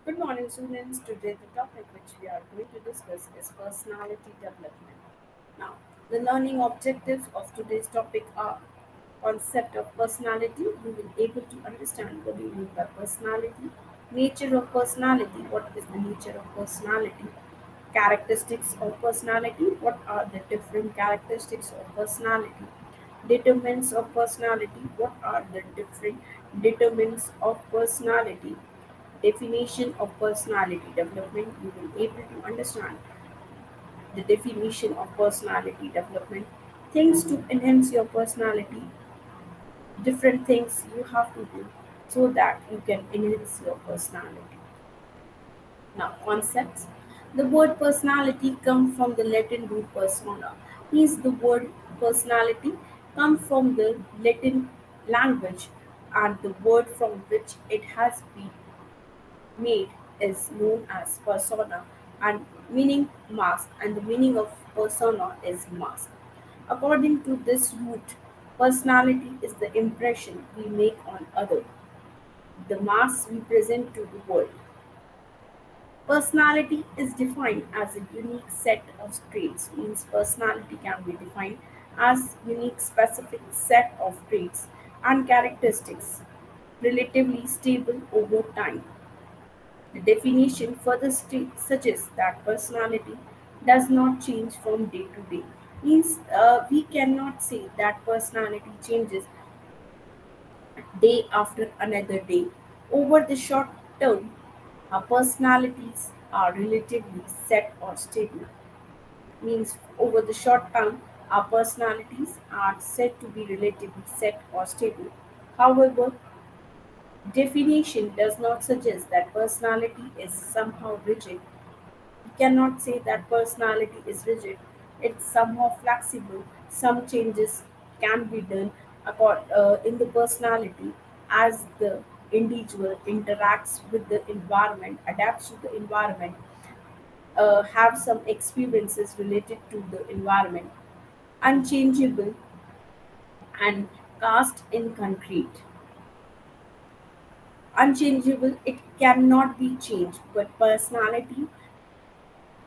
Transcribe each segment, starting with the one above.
Good morning, students. Today, the topic which we are going to discuss is personality development. Now, the learning objectives of today's topic are concept of personality. You will able to understand what do you mean by personality, nature of personality, what is the nature of personality, characteristics of personality, what are the different characteristics of personality, determinants of personality, what are the different determinants of personality, definition of personality development. You will be able to understand the definition of personality development, things to enhance your personality, different things you have to do so that you can enhance your personality. Now, concepts. The word personality comes from the Latin root persona. Means the word personality comes from the Latin language, and the word from which it has been made is known as persona, and meaning mask, and the meaning of persona is mask. According to this root, personality is the impression we make on other, the mask we present to the world. Personality is defined as a unique set of traits. Means personality can be defined as unique specific set of traits and characteristics relatively stable over time. The definition further suggests that personality does not change from day to day. Means we cannot say that personality changes day after another day. Over the short term, our personalities are relatively set or stable. Means over the short term, our personalities are said to be relatively set or stable. However, definition does not suggest that personality is somehow rigid. You cannot say that personality is rigid. It's somehow flexible. Some changes can be done in the personality as the individual interacts with the environment, adapts to the environment, have some experiences related to the environment, unchangeable and cast in concrete. Unchangeable, it cannot be changed, but personality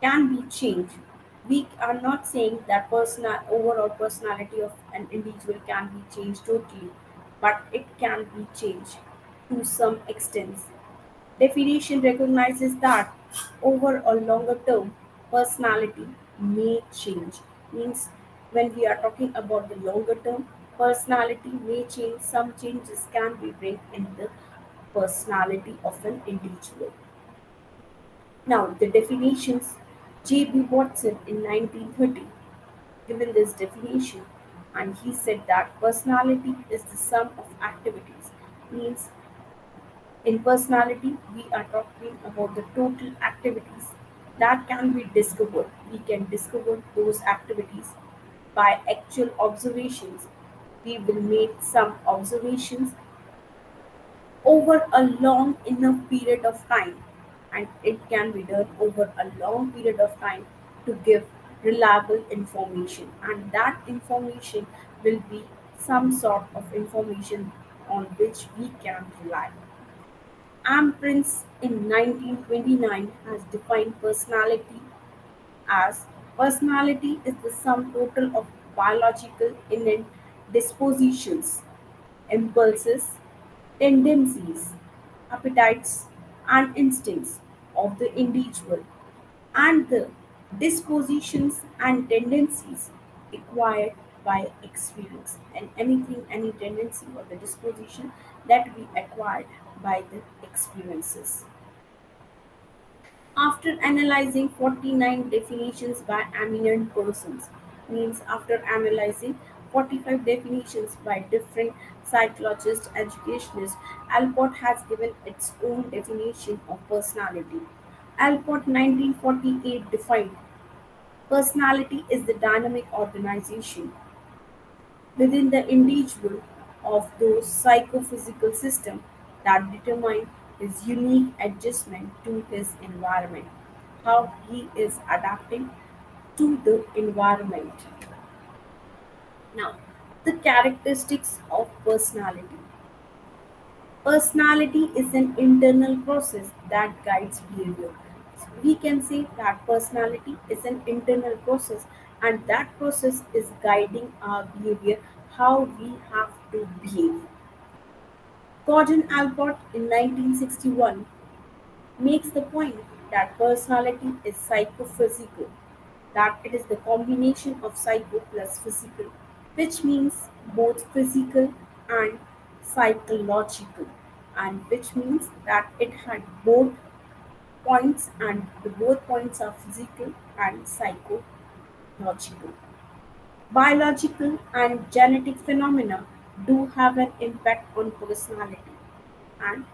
can be changed. We are not saying that overall personality of an individual can be changed totally, but it can be changed to some extent. Definition recognizes that over a longer term, personality may change. Means when we are talking about the longer term, personality may change. Some changes can be bring in the personality of an individual. Now, the definitions J.B. Watson in 1930 given this definition, and he said that personality is the sum of activities. Means in personality, we are talking about the total activities that can be discovered. We can discover those activities by actual observations. We will make some observations over a long enough period of time, and it can be done over a long period of time to give reliable information, and that information will be some sort of information on which we can rely. Prince in 1929 has defined personality as personality is the sum total of biological innate dispositions, impulses, tendencies, appetites, and instincts of the individual, and the dispositions and tendencies acquired by experience, and any tendency or the disposition that we acquired by the experiences. After analyzing 49 definitions by eminent persons, means after analyzing 45 definitions by different psychologists, educationists, Alport has given its own definition of personality. Alport 1948 defined personality is the dynamic organization within the individual of those psychophysical systems that determine his unique adjustment to his environment, how he is adapting to the environment. Now, the characteristics of personality. Personality is an internal process that guides behavior. We can say that personality is an internal process, and that process is guiding our behavior, how we have to behave. Gordon Albert in 1961 makes the point that personality is psychophysical, that it is the combination of psycho plus physical, which means both physical and psychological, and which means that it had both points, and the both points are physical and psychological. Biological and genetic phenomena do have an impact on personality, and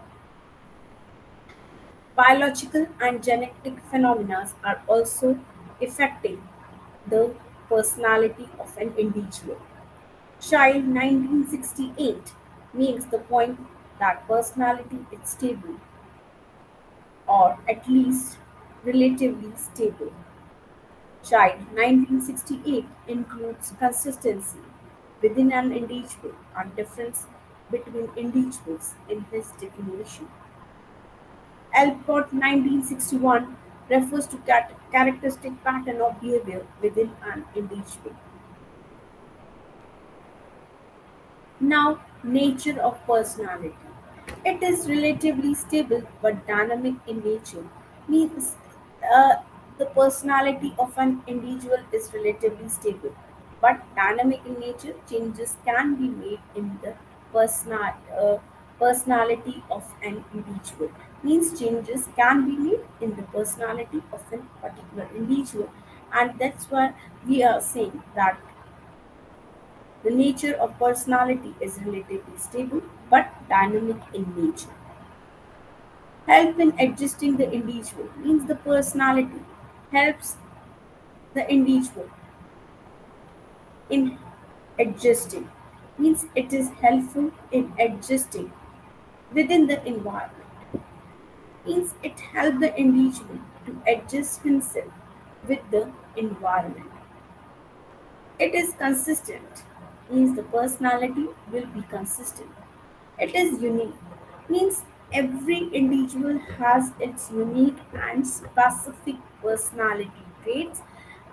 biological and genetic phenomena are also affecting the personality of an individual. Child 1968 makes the point that personality is stable, or at least relatively stable. Child 1968 includes consistency within an individual and difference between individuals in his definition. Alport 1961 refers to characteristic pattern of behavior within an individual. Now, nature of personality. It is relatively stable but dynamic in nature. Means uh, the personality of an individual is relatively stable but dynamic in nature. Changes can be made in the personal, uh, personality of an individual. Means changes can be made in the personality of a particular individual, and that's why we are saying that the nature of personality is relatively stable but dynamic in nature. Help in adjusting the individual means the personality helps the individual in adjusting, means it is helpful in adjusting within the environment, means it helps the individual to adjust himself with the environment. It is consistent, means the personality will be consistent. It is unique, means every individual has its unique and specific personality traits,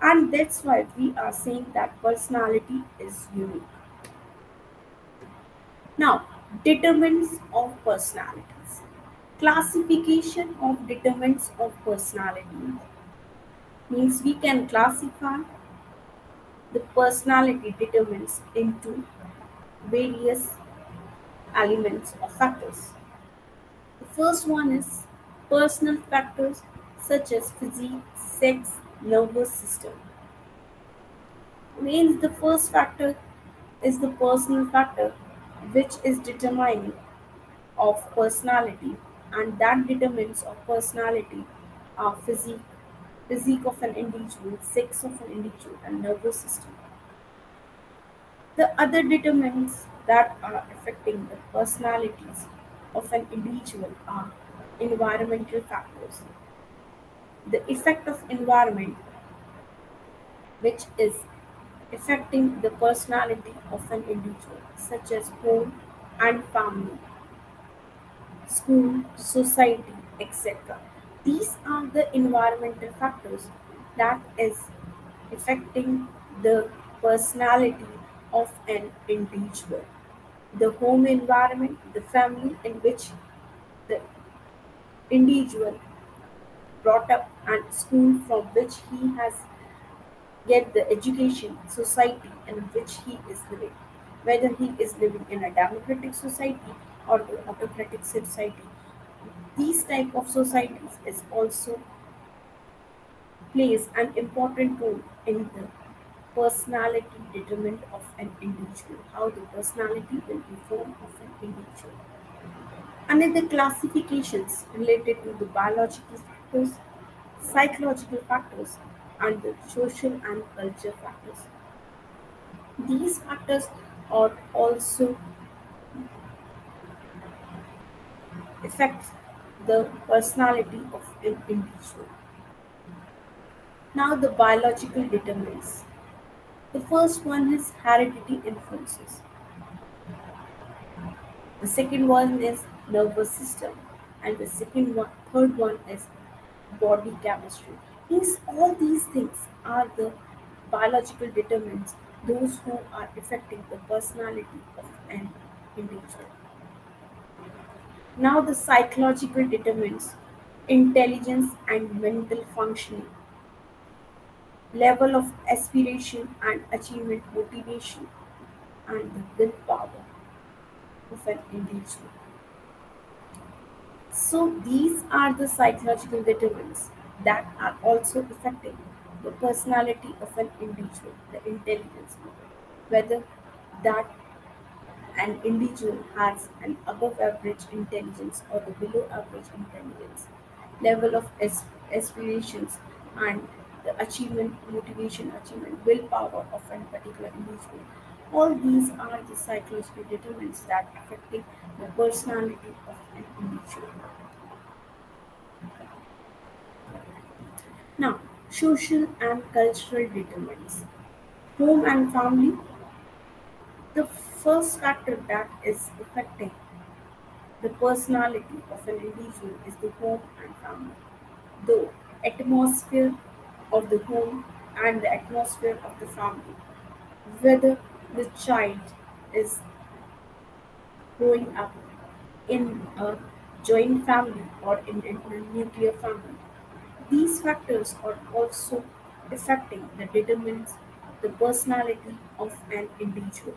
and that's why we are saying that personality is unique. Now, determinants of personalities. Classification of determinants of personality means we can classify the personality determinants into various elements or factors. The first one is personal factors such as physique, sex, nervous system. Means the first factor is the personal factor, which is determining of personality, and that determines of personality are physique of an individual, sex of an individual, and nervous system. The other determinants that are affecting the personalities of an individual are environmental factors. The effect of environment, which is affecting the personality of an individual, such as home and family, school, society, etc. These are the environmental factors that is affecting the personality of an individual. The home environment, the family in which the individual brought up, and school from which he has get the education, society in which he is living, whether he is living in a democratic society or the autocratic society. These type of societies is also plays an important role in the personality determinant of an individual, how the personality will be formed of an individual. Another classifications related to the biological factors, psychological factors, and the social and culture factors. These factors are also affect the personality of an individual. Now the biological determinants. The first one is heredity influences. The second one is nervous system, and the third one is body chemistry. Means all these things are the biological determinants, those who are affecting the personality of an individual. Now, the psychological determines intelligence and mental functioning, level of aspiration and achievement, motivation, and the willpower of an individual. So, these are the psychological determinants that are also affecting the personality of an individual, the intelligence, whether that an individual has an above average intelligence or the below average intelligence, level of aspirations, and the achievement, motivation, achievement, willpower of a particular individual. All these are the psychological determinants that affecting the personality of an individual. Now, social and cultural determinants. Home and family. The first factor that is affecting the personality of an individual is the home and family. The atmosphere of the home and the atmosphere of the family. Whether the child is growing up in a joint family or in a nuclear family. These factors are also affecting the determines the personality of an individual.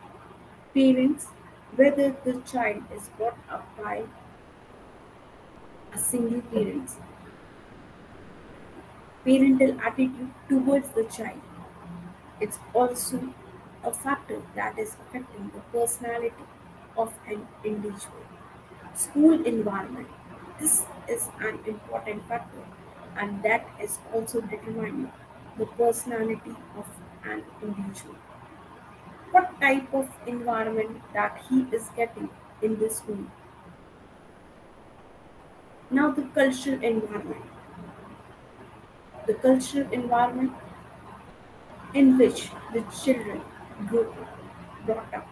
Parents, whether the child is brought up by a single parent, parental attitude towards the child, it's also a factor that is affecting the personality of an individual. School environment. This is an important factor and that is also determining the personality of an individual. What type of environment that he is getting in the school. Now the cultural environment. The cultural environment in which the children grow brought up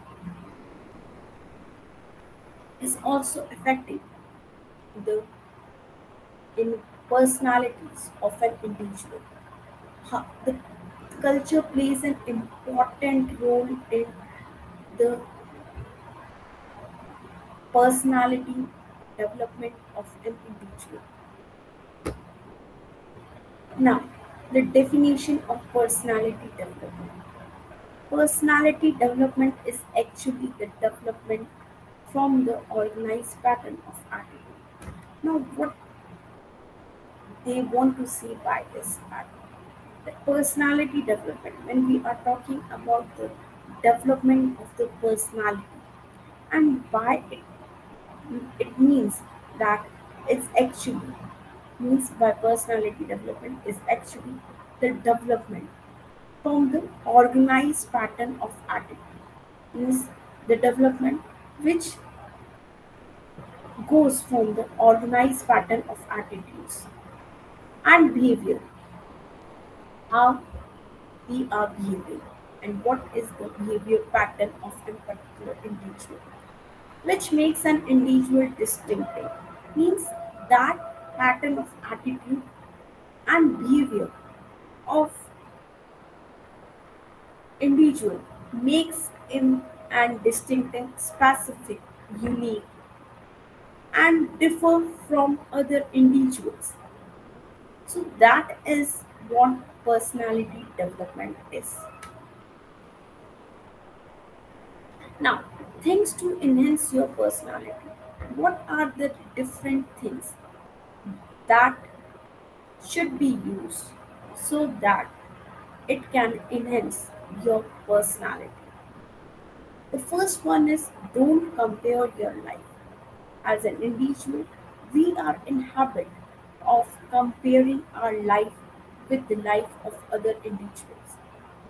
is also affecting the in personalities of an individual. The culture plays an important role in the personality development of an individual. Now, the definition of personality development. Personality development is actually the development from the organized pattern of attitude. Now, what they want to say by this pattern? The personality development, when we are talking about the development of the personality, and by it means that it's actually means by personality development is actually the development from the organized pattern of attitude, means the development which goes from the organized pattern of attitudes and behavior, how we are behaving and what is the behavior pattern of a particular individual, which makes an individual distinctive, means that pattern of attitude and behavior of individual makes him and distinctive, specific, unique, and differ from other individuals. So that is what personality development is. Now, things to enhance your personality. What are the different things that should be used so that it can enhance your personality? The first one is don't compare your life. As an individual, we are in habit of comparing our life with the life of other individuals.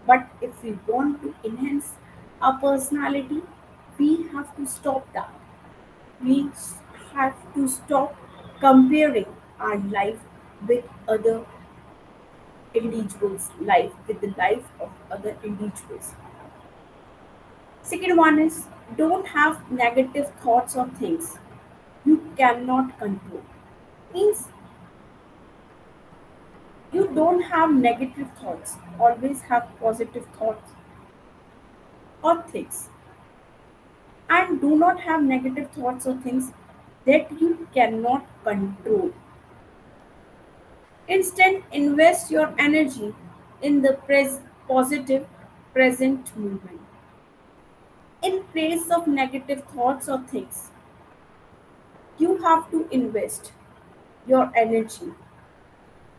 But if we want to enhance our personality, we have to stop that. We have to stop comparing our life with other individuals' life with the life of other individuals. Second one is don't have negative thoughts on things. You cannot control. Means you don't have negative thoughts, always have positive thoughts or things, and do not have negative thoughts or things that you cannot control. Instead, invest your energy in the positive present moment. In place of negative thoughts or things, you have to invest your energy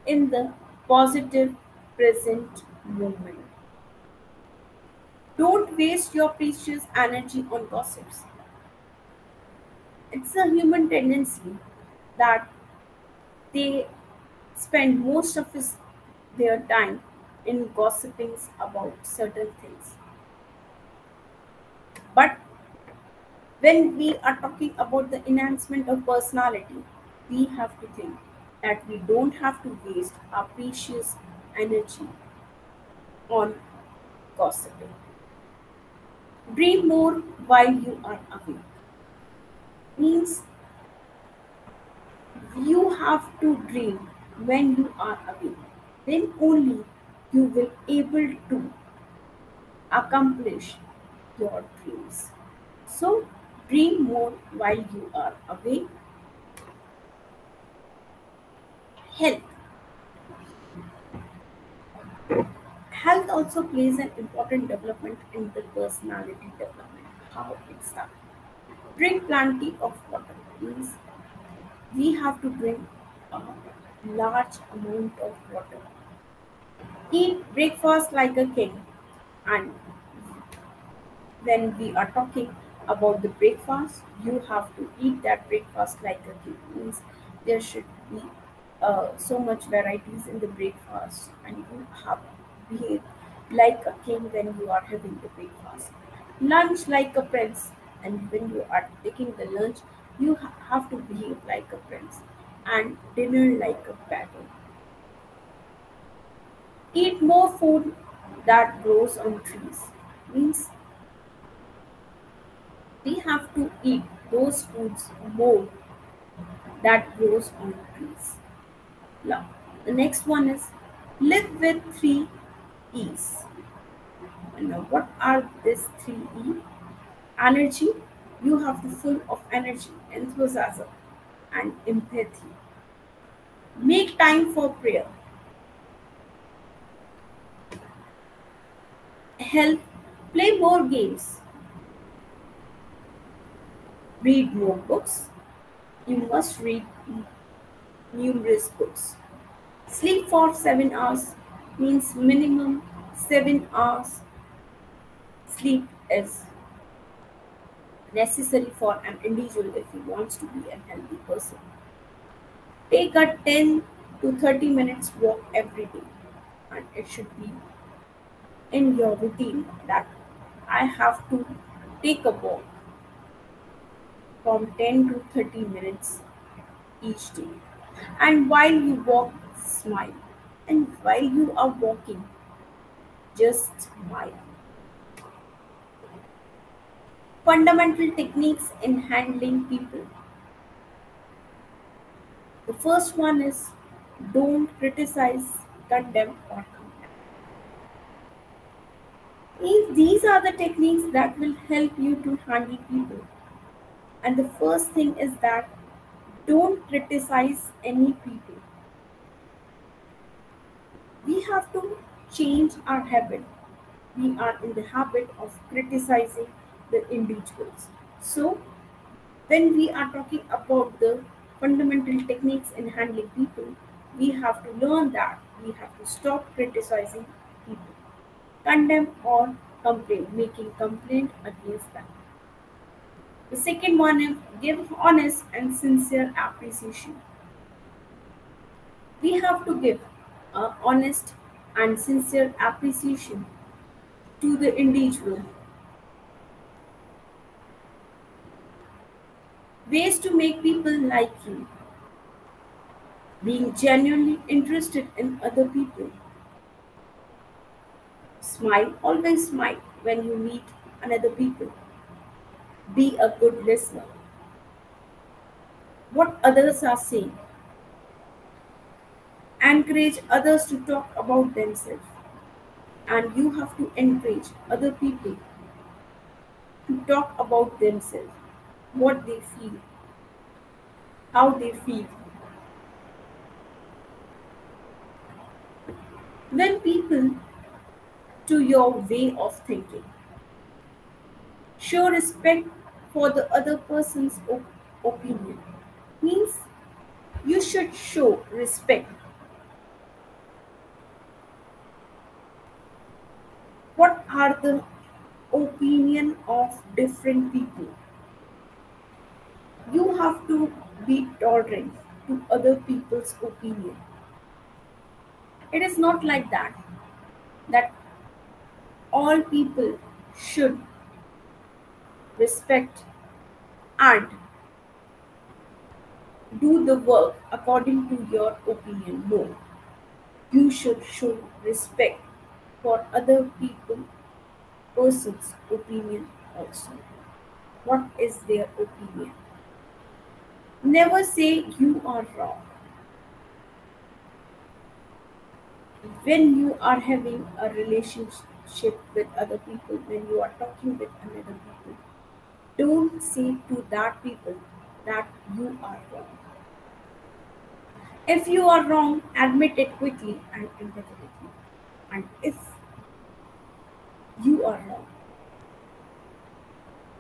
in the positive present moment. Don't waste your precious energy on gossips. It's a human tendency that they spend most of their time in gossiping about certain things. But when we are talking about the enhancement of personality, we have to think that we don't have to waste our precious energy on gossiping. Dream more while you are awake. Means you have to dream when you are awake. Then only you will able to accomplish your dreams. So dream more while you are awake. Health. Health also plays an important development in the personality development. How it starts. Drink plenty of water. Means we have to drink a large amount of water. Eat breakfast like a king. And when we are talking about the breakfast, you have to eat that breakfast like a king. Means there should be so much varieties in the breakfast, and you have to behave like a king when you are having the breakfast. Lunch like a prince, and when you are taking the lunch, you have to behave like a prince, and dinner like a beggar. Eat more food that grows on trees. Means we have to eat those foods more that grows on trees. Now, the next one is live with three E's. And now, what are these three E? Energy. You have to full of energy, enthusiasm, and empathy. Make time for prayer. Health. Play more games. Read more books. You must read numerous books. Sleep for 7 hours means minimum 7 hours sleep is necessary for an individual if he wants to be a healthy person. Take a 10 to 30 minutes walk every day, and it should be in your routine that I have to take a walk from 10 to 30 minutes each day. And while you walk, smile. And while you are walking, just smile. Fundamental techniques in handling people. The first one is don't criticize, condemn, or compare. These are the techniques that will help you to handle people. And the first thing is that don't criticize any people. We have to change our habit. We are in the habit of criticizing the individuals. So, when we are talking about the fundamental techniques in handling people, we have to learn that we have to stop criticizing people, condemn or complain, making complaint against them. The second one is give honest and sincere appreciation. We have to give honest and sincere appreciation to the individual. Ways to make people like you. Being genuinely interested in other people. Smile, always smile when you meet another people. Be a good listener. what others are saying. Encourage others to talk about themselves, and you have to encourage other people to talk about themselves, what they feel, how they feel. When people to your way of thinking, show respect for the other person's opinion. Means you should show respect. What are the opinion of different people? You have to be tolerant to other people's opinion. It is not like that all people should respect and do the work according to your opinion. No, you should show respect for other people person's opinion also. What is their opinion? Never say you are wrong. When you are having a relationship with other people, when you are talking with another people, don't say to that people that you are wrong. If you are wrong, admit it quickly and empathetically. And if you are wrong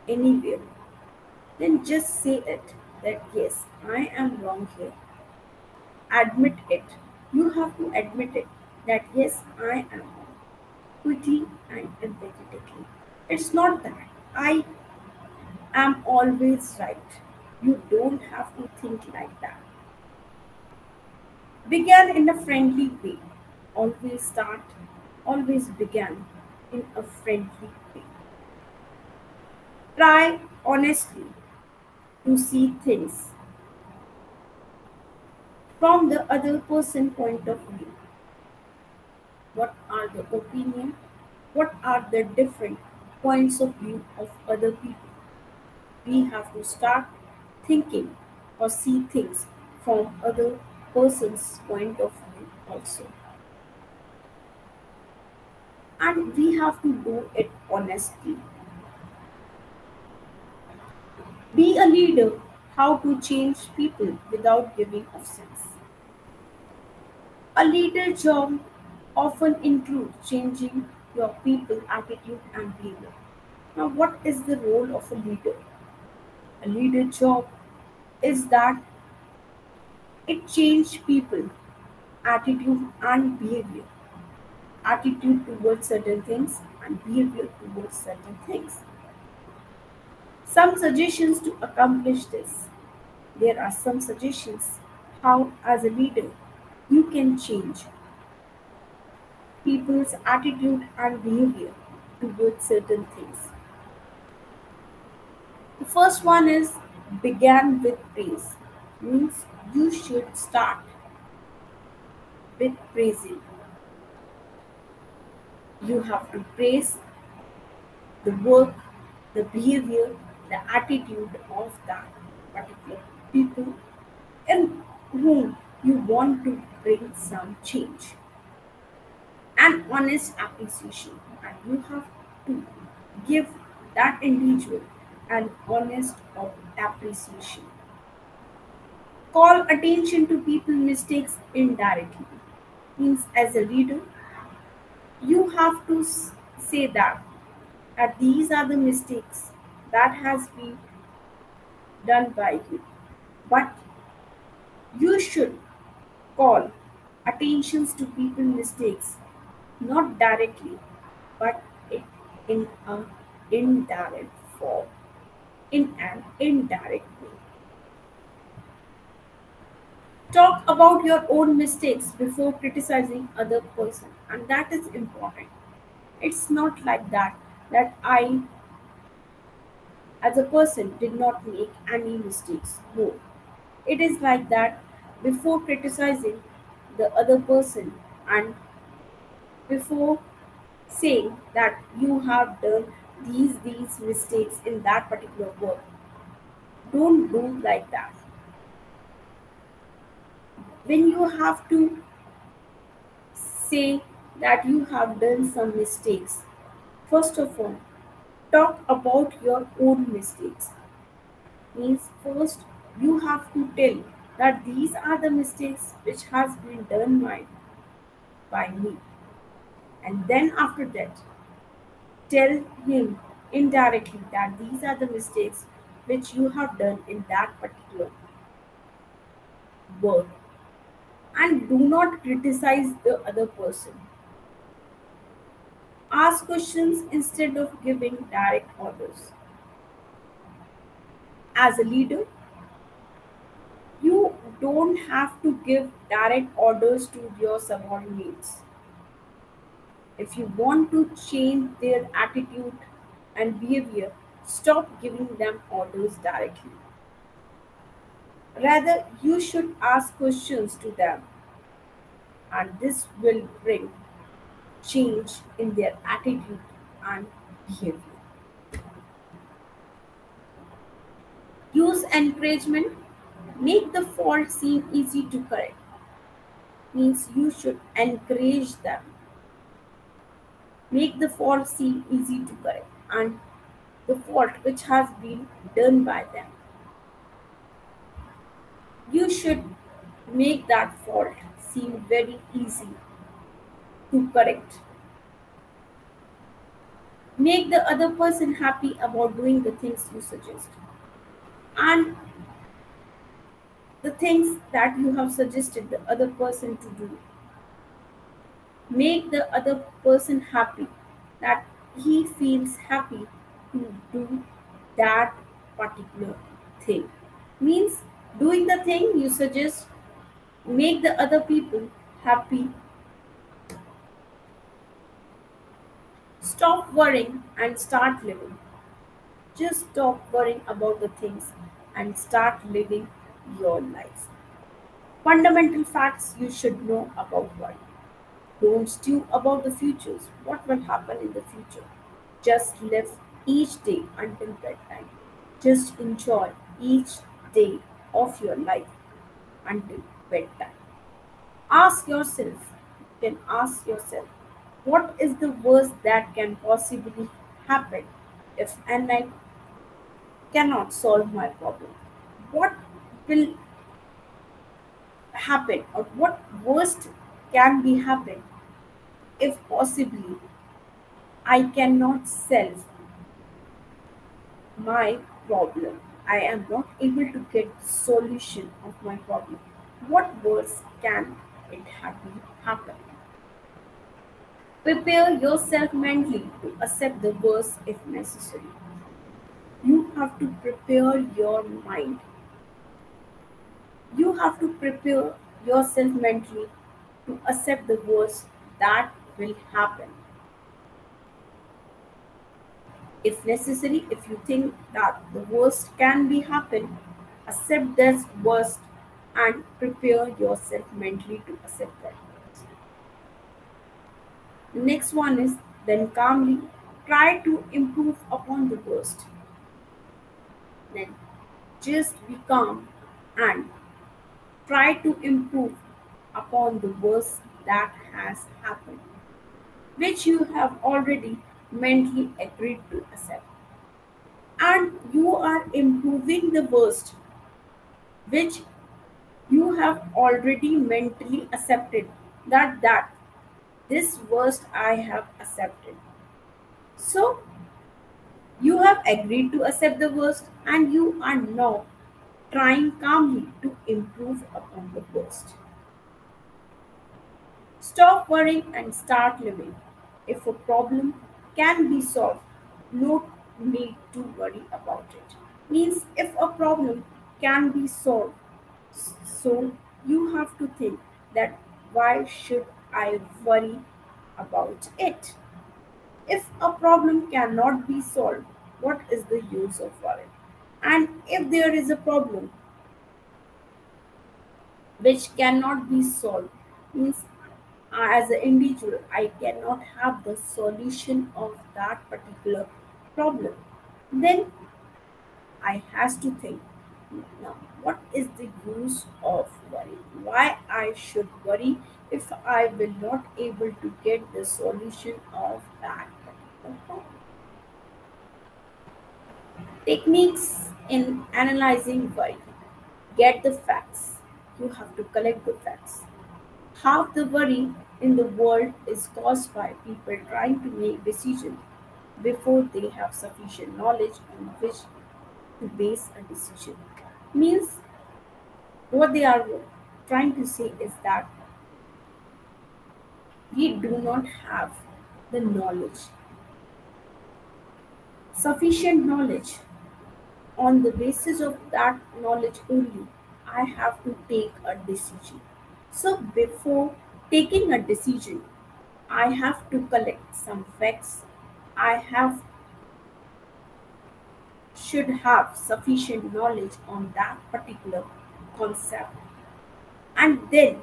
anywhere, then just say it that yes, I am wrong here. Admit it. You have to admit it that yes, I am wrong. Quickly and empathetically. It's not that I am always right. You don't have to think like that. Begin in a friendly way. Always start, always begin in a friendly way. Try honestly to see things from the other person point of view. What are the opinion? What are the different points of view of other people? We have to start thinking or see things from other person's point of view also. And we have to do it honestly. Be a leader, how to change people without giving offense. A leader job often includes changing your people attitude and behavior. Now, what is the role of a leader? A leader job is that it changes people attitude and behavior. Attitude towards certain things and behavior towards certain things. Some suggestions to accomplish this. There are some suggestions how, as a leader, you can change people's attitude and behavior towards certain things. The first one is began with praise. Means you should start with praising. You have to praise the work, the behavior, the attitude of that particular people in whom you want to bring some change and honest appreciation. And you have to give that individual an honest appreciation. Call attention to people mistakes indirectly. Means as a leader, you have to say that these are the mistakes that has been done by you. But you should call attentions to people mistakes not directly but it in a indirect form, in an indirect way. Talk about your own mistakes before criticizing other person, and that is important. It's not like that I as a person did not make any mistakes. No, it is like that before criticizing the other person and before saying that you have done these mistakes in that particular work, don't do like that. When you have to say that you have done some mistakes, first of all, talk about your own mistakes. Means first you have to tell that these are the mistakes which has been done by me, and then after that tell him indirectly that these are the mistakes which you have done in that particular work, and do not criticize the other person. Ask questions instead of giving direct orders. As a leader, you don't have to give direct orders to your subordinates. If you want to change their attitude and behavior, stop giving them orders directly. Rather, you should ask questions to them, and this will bring change in their attitude and behavior. Use encouragement. Make the fault seem easy to correct. Means you should encourage them. Make the fault seem easy to correct, and the fault which has been done by them, you should make that fault seem very easy to correct. Make the other person happy about doing the things you suggest. And the things that you have suggested the other person to do, make the other person happy, that he feels happy to do that particular thing. Means doing the thing you suggest, make the other people happy. Stop worrying and start living. Just stop worrying about the things and start living your life. Fundamental facts you should know about worry. Don't stew about the futures. What will happen in the future? Just live each day until bedtime. Just enjoy each day of your life until bedtime. Ask yourself, you can ask yourself, what is the worst that can possibly happen if and I cannot solve my problem? What will happen, or what worst can be happen if possibly I cannot solve my problem? I am not able to get solution of my problem. What worse can it happen? Prepare yourself mentally to accept the worst if necessary. You have to prepare your mind. You have to prepare yourself mentally to accept the worst that will happen. If necessary, if you think that the worst can be happen, accept this worst and prepare yourself mentally to accept that worst. The next one is then calmly try to improve upon the worst. Then just be calm and try to improve upon the worst that has happened, which you have already mentally agreed to accept. And you are improving the worst, which you have already mentally accepted that this worst I have accepted. So you have agreed to accept the worst, and you are now trying calmly to improve upon the worst. Stop worrying and start living. If a problem can be solved, no need to worry about it. Means if a problem can be solved, so you have to think that why should I worry about it? If a problem cannot be solved, what is the use of worry? And if there is a problem which cannot be solved, means as an individual I cannot have the solution of that particular problem, then I has to think, now what is the use of worry? Why I should worry if I will not able to get the solution of that particular problem. Techniques in analyzing worry. Get the facts. You have to collect the facts. Half the worry in the world is caused by people trying to make decisions before they have sufficient knowledge on which to base a decision. Means what they are trying to say is that we do not have the knowledge, sufficient knowledge. On the basis of that knowledge only, I have to take a decision. So before taking a decision, I have to collect some facts. I have should have sufficient knowledge on that particular concept. And then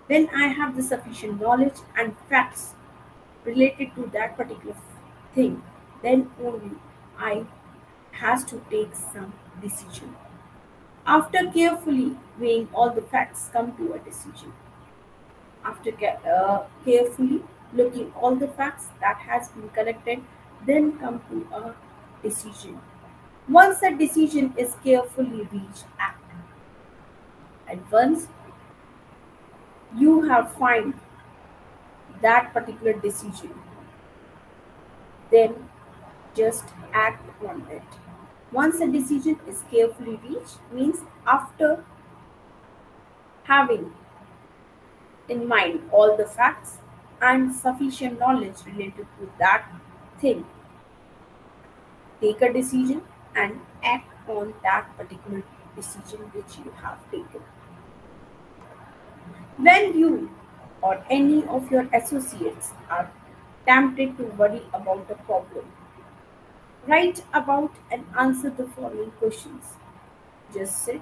when I have the sufficient knowledge and facts related to that particular thing, then only I has to take some decision. After carefully weighing all the facts, come to a decision. After carefully looking all the facts that has been collected, then come to a decision. Once a decision is carefully reached, act. And once you have find that particular decision, then just act on it. Once a decision is carefully reached, means after having in mind all the facts and sufficient knowledge related to that thing, take a decision and act on that particular decision which you have taken. When you or any of your associates are tempted to worry about a problem, write about and answer the following questions. Just sit,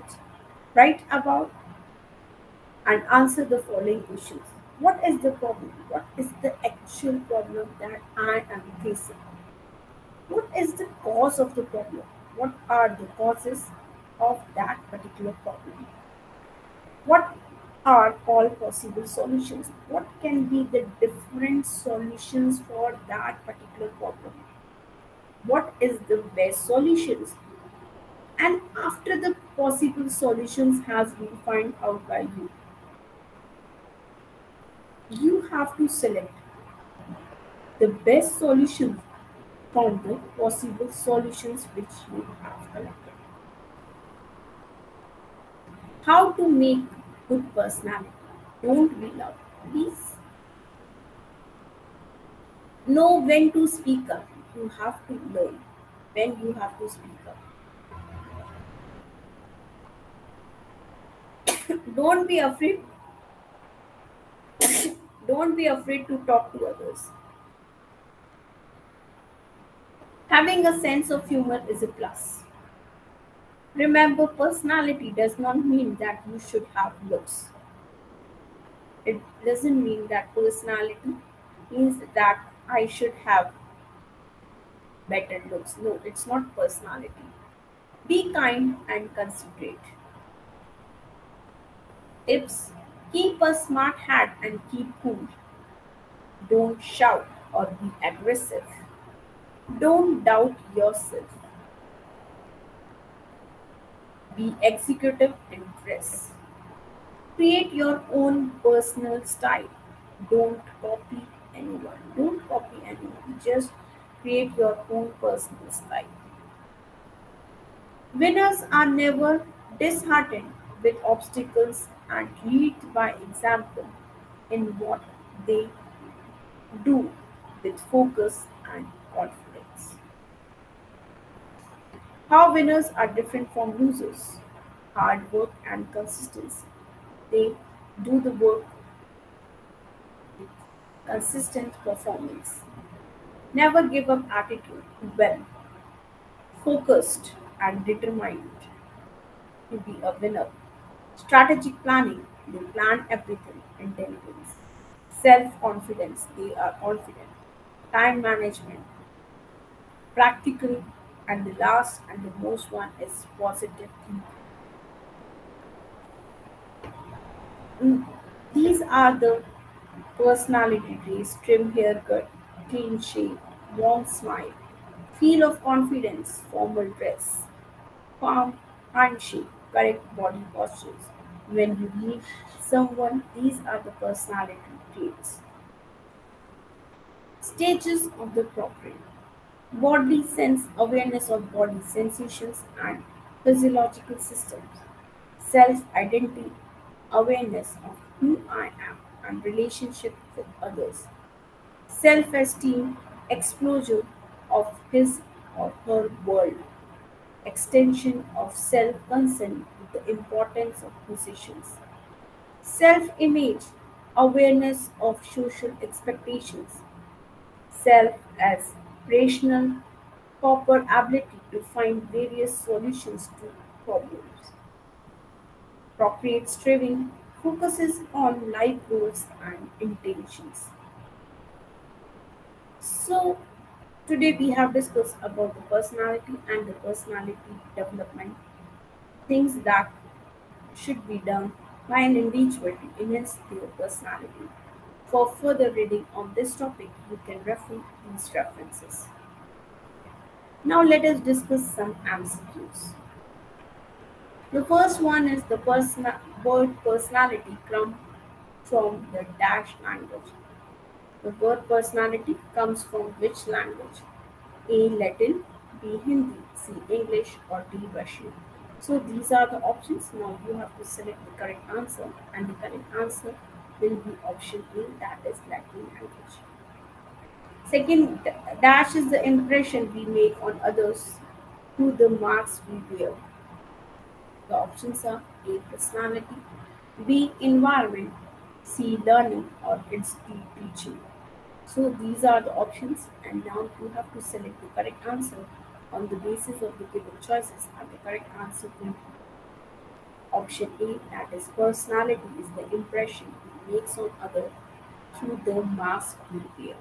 write about and answer the following questions. What is the problem? What is the actual problem that I am facing? What is the cause of the problem? What are the causes of that particular problem? What are all possible solutions? What can be the different solutions for that particular problem? What is the best solutions? And after the possible solutions has been found out by you have to select the best solution from the possible solutions which you have collected. How to make good personality? Don't be loud. Please know when to speak up. You have to learn when you have to speak up. Don't be afraid. Don't be afraid to talk to others. Having a sense of humor is a plus. Remember, personality does not mean that you should have looks. It doesn't mean that personality means that I should have better looks. No, it's not personality. Be kind and considerate. Tips: keep a smart head and keep cool. Don't shout or be aggressive. Don't doubt yourself. Be executive in dress. Create your own personal style. Don't copy anyone. Don't copy anyone. Just create your own personal style. Winners are never disheartened with obstacles and lead by example in what they do with focus and confidence. How winners are different from losers: hard work and consistency. They do the work with consistent performance. Never give up attitude, well, focused and determined to be a winner. Strategic planning, they plan everything. Intelligence. Self confidence, they are confident. Time management, practical, and the last and the most one is positive thinking. are the personality traits: trim haircut, clean shave, warm smile, feel of confidence, formal dress, calm handshake, correct body postures. When you meet someone, these are the personality traits. Stages of the property: bodily sense awareness of body sensations and physiological systems, self identity awareness of who I am and relationship with others, self esteem exposure of his or her world, extension of self concern with the importance of possessions, self image awareness of social expectations, self as rational proper ability to find various solutions to problems. Procreate striving focuses on life goals and intentions. So today we have discussed about the personality and the personality development, things that should be done by an individual to enhance their personality. For further reading on this topic, you can refer these references. Now let us discuss some MCQs. The first one is the word personality come from the dash language. The word personality comes from which language? A. Latin, B. Hindi, C. English, or D. Russian. So these are the options. Now you have to select the correct answer, and the correct answer will be option A, that is Latin language. Second, dash is the impression we make on others through the marks we wear. The options are A. Personality, B. Environment, C. Learning, or it's D. Teaching. So these are the options, and now you have to select the correct answer on the basis of the given choices, and the correct answer will be option A, that is personality is the impression we makes on others through the mask we wear.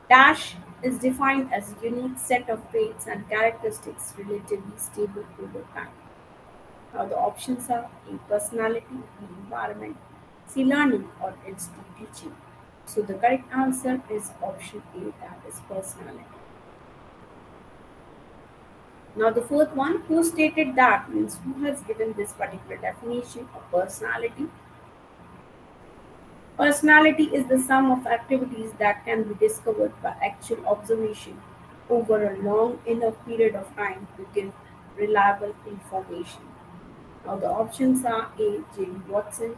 Dash is defined as a unique set of traits and characteristics relatively stable over time. Now the options are A. Personality, B. Environment, C. Learning, or it's D. Teaching. So the correct answer is option A, that is personality. Now the fourth one, who stated that, means who has given this particular definition of personality. Personality is the sum of activities that can be discovered by actual observation over a long enough period of time to give reliable information. Now the options are A. J. B. Watson,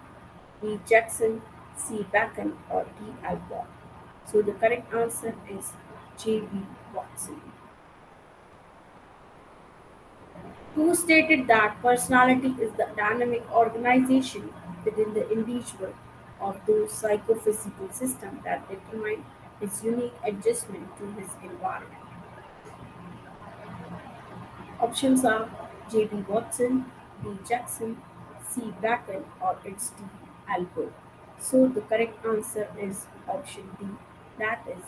B. Jackson, C. Bacon, or D. Albert. So the correct answer is J. B. Watson. Who stated that personality is the dynamic organization within the individual of those psychophysical systems that determine his unique adjustment to his environment. Options are J. B. Watson, B. Jackson, C. Bacon, or it's D. Albert. So the correct answer is option D. That is,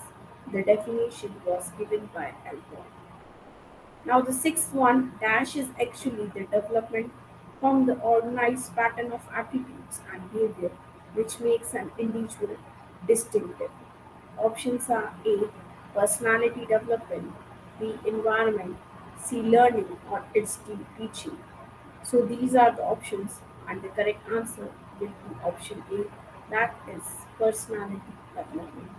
the definition was given by Albert. Now the sixth one, dash is actually the development from the organized pattern of attitudes and behavior which makes an individual distinctive. Options are A. Personality development, B. Environment, C. Learning, or it's D. Teaching. So these are the options, and the correct answer will be option A, that is personality development.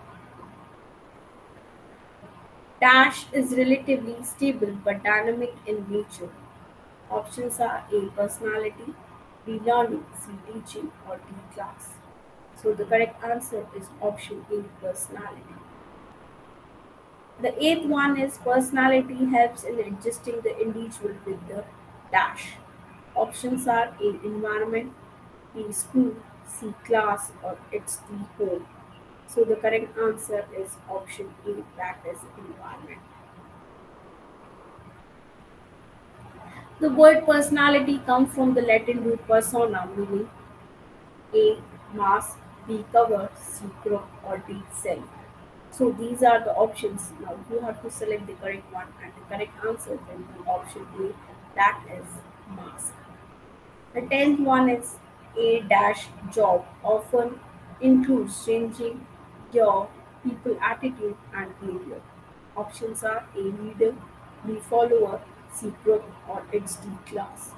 Dash is relatively stable but dynamic in nature. Options are A. Personality, B. Learning, C. Teaching, or D. Class. So the correct answer is option A. Personality. The eighth one is personality helps in adjusting the individual with the dash. Options are A. Environment, B. School, C. Class, or it's D. Home. So the correct answer is option A, that is environment. The word personality comes from the Latin root persona, meaning A. Mask, B. Cover, C. Group, or D. Self. So these are the options. Now you have to select the correct one, and the correct answer will be option A, that is mask. The tenth one is A dash job often includes changing your people attitude and behavior. Options are A leader, B follower, C group, or it's D class.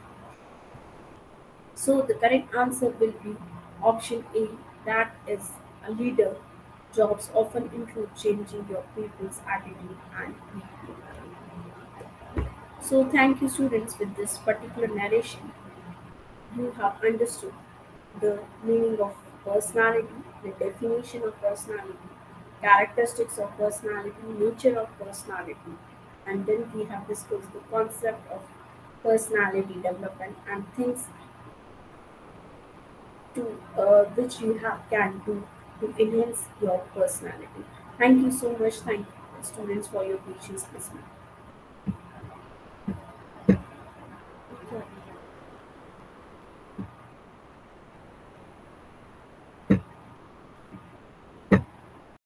So the correct answer will be option A, that is a leader. Jobs often include changing your people's attitude and behavior. So thank you students, with this particular narration you have understood the meaning of personality, the definition of personality, characteristics of personality, nature of personality, and then we have discussed the concept of personality development and things to which you have can do to enhance your personality. Thank you so much. Thank you, students, for your patience listening.